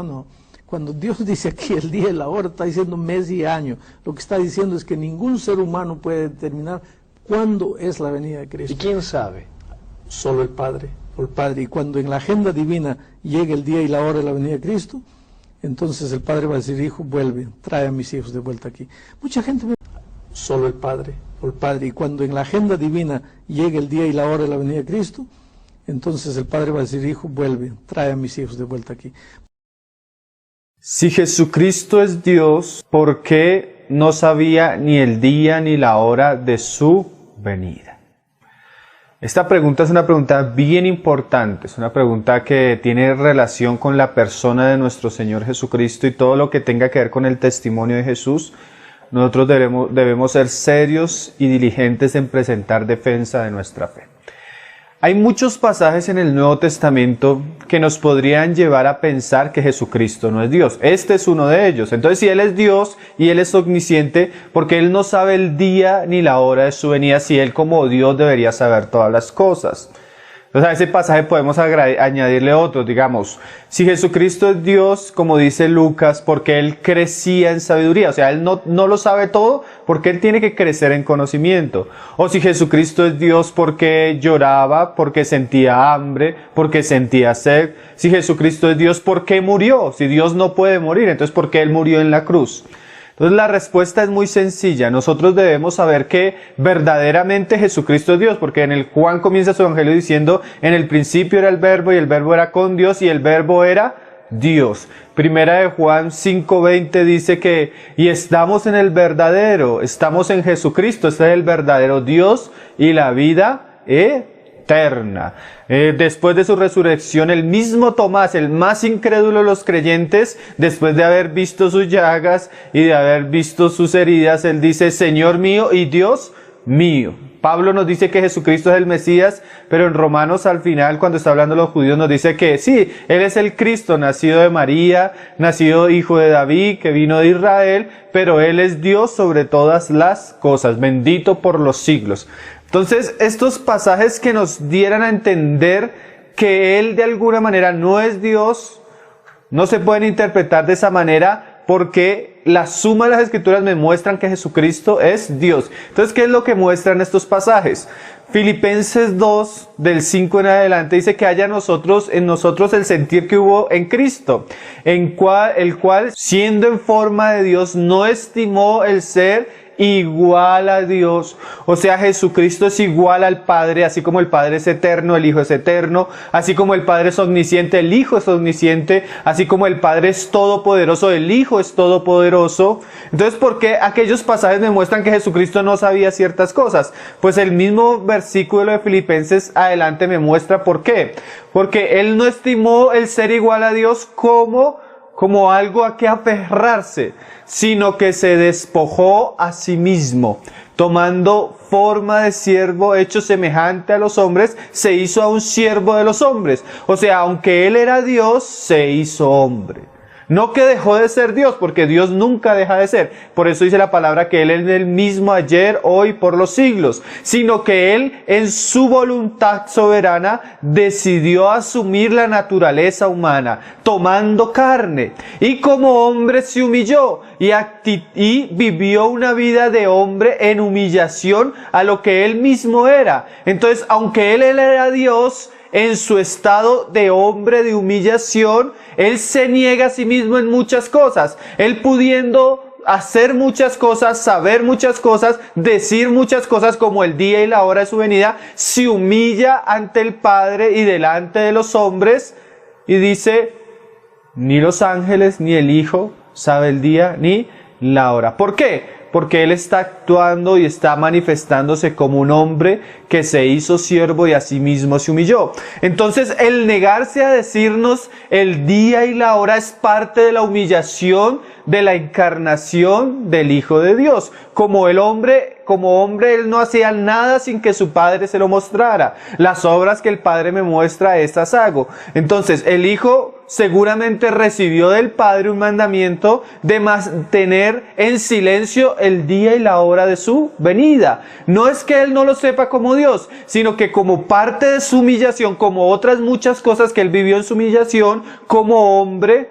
No. Cuando Dios dice aquí el día y la hora, está diciendo mes y año. Lo que está diciendo es que ningún ser humano puede determinar cuándo es la venida de Cristo. ¿Y quién sabe? Solo el Padre. El Padre. Y cuando en la agenda divina llegue el día y la hora de la venida de Cristo, entonces el Padre va a decir: hijo, vuelve, trae a mis hijos de vuelta aquí. Mucha gente me... Solo el Padre. El Padre. Y cuando en la agenda divina llegue el día y la hora de la venida de Cristo, entonces el Padre va a decir: hijo, vuelve, trae a mis hijos de vuelta aquí. Si Jesucristo es Dios, ¿por qué no sabía ni el día ni la hora de su venida? Esta pregunta es una pregunta bien importante, es una pregunta que tiene relación con la persona de nuestro Señor Jesucristo y todo lo que tenga que ver con el testimonio de Jesús. Nosotros debemos ser serios y diligentes en presentar defensa de nuestra fe. Hay muchos pasajes en el Nuevo Testamento que nos podrían llevar a pensar que Jesucristo no es Dios. Este es uno de ellos. Entonces, si Él es Dios y Él es omnisciente, porque Él no sabe el día ni la hora de su venida, si Él como Dios debería saber todas las cosas. Entonces, a ese pasaje podemos añadirle otro, digamos, si Jesucristo es Dios, como dice Lucas, porque Él crecía en sabiduría, o sea, Él no lo sabe todo, porque Él tiene que crecer en conocimiento. O si Jesucristo es Dios, porque lloraba, porque sentía hambre, porque sentía sed. Si Jesucristo es Dios, ¿por qué murió? Si Dios no puede morir, entonces ¿por qué Él murió en la cruz? Entonces la respuesta es muy sencilla. Nosotros debemos saber que verdaderamente Jesucristo es Dios, porque en el Juan comienza su evangelio diciendo: en el principio era el verbo y el verbo era con Dios y el verbo era Dios. Primera de Juan 5:20 dice que y estamos en el verdadero, estamos en Jesucristo, este es el verdadero Dios y la vida eterna. Después de su resurrección, el mismo Tomás, el más incrédulo de los creyentes, después de haber visto sus llagas y de haber visto sus heridas, él dice: Señor mío y Dios mío. Pablo nos dice que Jesucristo es el Mesías, pero en Romanos al final, cuando está hablando de los judíos, nos dice que sí, Él es el Cristo, nacido de María, nacido hijo de David, que vino de Israel, pero Él es Dios sobre todas las cosas, bendito por los siglos. Entonces, estos pasajes que nos dieran a entender que Él de alguna manera no es Dios, no se pueden interpretar de esa manera, porque la suma de las Escrituras me muestran que Jesucristo es Dios. Entonces, ¿qué es lo que muestran estos pasajes? Filipenses 2, del 5 en adelante, dice que haya en nosotros el sentir que hubo en Cristo, el cual, siendo en forma de Dios, no estimó el ser igual a Dios. O sea, Jesucristo es igual al Padre, así como el Padre es eterno, el Hijo es eterno, así como el Padre es omnisciente, el Hijo es omnisciente, así como el Padre es todopoderoso, el Hijo es todopoderoso. Entonces, ¿por qué aquellos pasajes me muestran que Jesucristo no sabía ciertas cosas? Pues el mismo versículo de Filipenses adelante me muestra por qué. Porque Él no estimó el ser igual a Dios como algo a que aferrarse, sino que se despojó a sí mismo, tomando forma de siervo, hecho semejante a los hombres, se hizo a un siervo de los hombres. O sea, aunque Él era Dios, se hizo hombre. No que dejó de ser Dios, porque Dios nunca deja de ser. Por eso dice la palabra que Él es el mismo ayer, hoy, por los siglos. Sino que Él, en su voluntad soberana, decidió asumir la naturaleza humana, tomando carne. Y como hombre se humilló y vivió una vida de hombre en humillación a lo que Él mismo era. Entonces, aunque Él era Dios, en su estado de hombre de humillación, Él se niega a sí mismo en muchas cosas. Él pudiendo hacer muchas cosas, saber muchas cosas, decir muchas cosas como el día y la hora de su venida, se humilla ante el Padre y delante de los hombres y dice: ni los ángeles ni el Hijo sabe el día ni la hora. ¿Por qué? Porque Él está actuando y está manifestándose como un hombre que se hizo siervo y a sí mismo se humilló. Entonces, el negarse a decirnos el día y la hora es parte de la humillación de la encarnación del Hijo de Dios. Como hombre, Él no hacía nada sin que su Padre se lo mostrara. Las obras que el Padre me muestra, estas hago. Entonces, el Hijo seguramente recibió del Padre un mandamiento de mantener en silencio el día y la hora de su venida. No es que Él no lo sepa como Dios, sino que como parte de su humillación, como otras muchas cosas que Él vivió en su humillación, como hombre,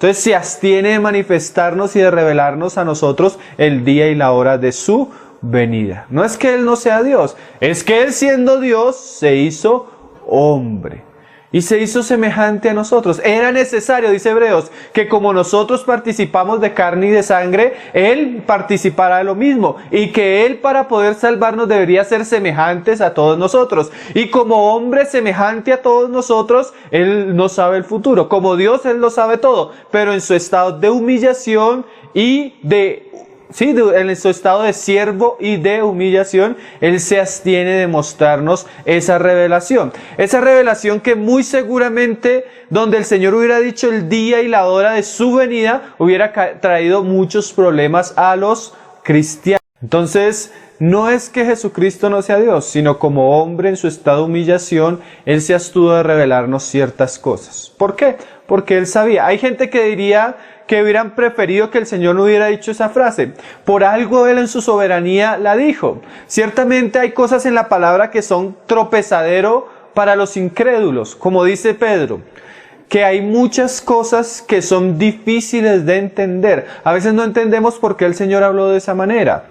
Entonces se abstiene de manifestarnos y de revelarnos a nosotros el día y la hora de su venida. No es que Él no sea Dios, es que Él siendo Dios se hizo hombre. Y se hizo semejante a nosotros. Era necesario, dice Hebreos, que como nosotros participamos de carne y de sangre, Él participara de lo mismo. Y que Él para poder salvarnos debería ser semejantes a todos nosotros. Y como hombre semejante a todos nosotros, Él no sabe el futuro. Como Dios, Él lo sabe todo. Pero en su estado de humillación y en su estado de siervo y de humillación, Él se abstiene de mostrarnos esa revelación. Esa revelación que muy seguramente, donde el Señor hubiera dicho el día y la hora de su venida, hubiera traído muchos problemas a los cristianos. Entonces, no es que Jesucristo no sea Dios, sino como hombre en su estado de humillación, Él se abstuvo de revelarnos ciertas cosas. ¿Por qué? Porque Él sabía. Hay gente que diría que hubieran preferido que el Señor no hubiera dicho esa frase. Por algo Él en su soberanía la dijo. Ciertamente hay cosas en la palabra que son tropezadero para los incrédulos, como dice Pedro, que hay muchas cosas que son difíciles de entender. A veces no entendemos por qué el Señor habló de esa manera.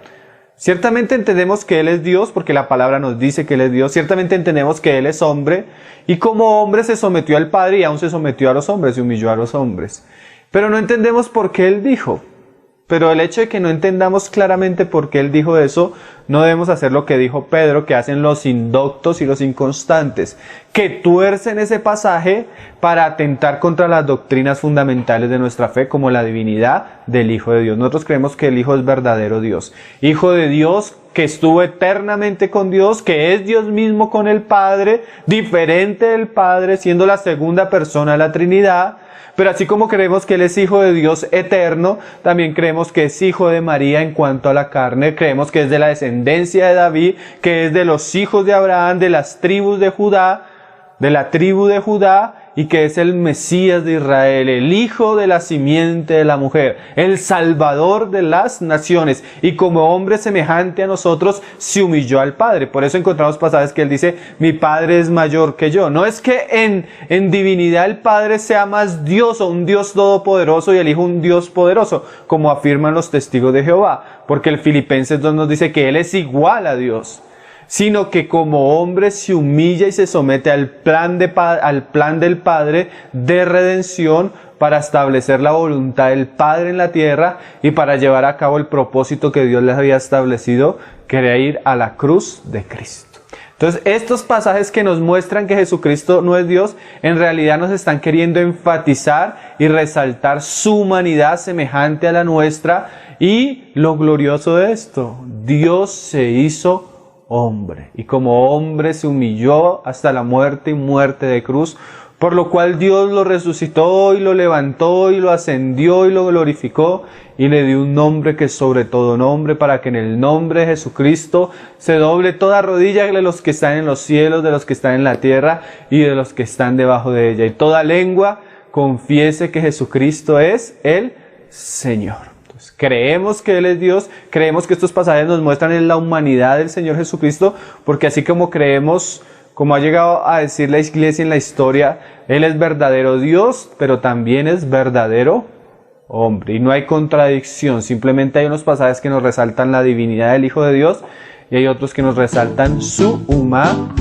Ciertamente entendemos que Él es Dios, porque la palabra nos dice que Él es Dios. Ciertamente entendemos que Él es hombre, y como hombre se sometió al Padre y aún se sometió a los hombres, se humilló a los hombres. Pero no entendemos por qué Él dijo. Pero el hecho de que no entendamos claramente por qué Él dijo eso, no debemos hacer lo que dijo Pedro, que hacen los indoctos y los inconstantes, que tuercen ese pasaje para atentar contra las doctrinas fundamentales de nuestra fe, como la divinidad del Hijo de Dios. Nosotros creemos que el Hijo es verdadero Dios. Hijo de Dios, que estuvo eternamente con Dios, que es Dios mismo con el Padre, diferente del Padre, siendo la segunda persona de la Trinidad. Pero así como creemos que Él es Hijo de Dios eterno, también creemos que es Hijo de María en cuanto a la carne. Creemos que es de la descendencia de David, que es de los hijos de Abraham, de las tribus de Judá, de la tribu de Judá, y que es el Mesías de Israel, el Hijo de la simiente de la mujer, el Salvador de las naciones, y como hombre semejante a nosotros se humilló al Padre. Por eso encontramos pasajes que Él dice, mi Padre es mayor que yo. No es que en divinidad el Padre sea más Dios o un Dios todopoderoso y el Hijo un Dios poderoso, como afirman los testigos de Jehová, porque el Filipenses 2 nos dice que Él es igual a Dios, sino que como hombre se humilla y se somete al plan del Padre de redención para establecer la voluntad del Padre en la tierra y para llevar a cabo el propósito que Dios les había establecido, que era ir a la cruz de Cristo. Entonces, estos pasajes que nos muestran que Jesucristo no es Dios, en realidad nos están queriendo enfatizar y resaltar su humanidad semejante a la nuestra, y lo glorioso de esto, Dios se hizo hombre, y como hombre se humilló hasta la muerte y muerte de cruz, por lo cual Dios lo resucitó y lo levantó y lo ascendió y lo glorificó y le dio un nombre que es sobre todo nombre, para que en el nombre de Jesucristo se doble toda rodilla de los que están en los cielos, de los que están en la tierra y de los que están debajo de ella, y toda lengua confiese que Jesucristo es el Señor. Creemos que Él es Dios, creemos que estos pasajes nos muestran la humanidad del Señor Jesucristo, porque así como creemos, como ha llegado a decir la Iglesia en la historia, Él es verdadero Dios, pero también es verdadero hombre. Y no hay contradicción, simplemente hay unos pasajes que nos resaltan la divinidad del Hijo de Dios y hay otros que nos resaltan su humanidad.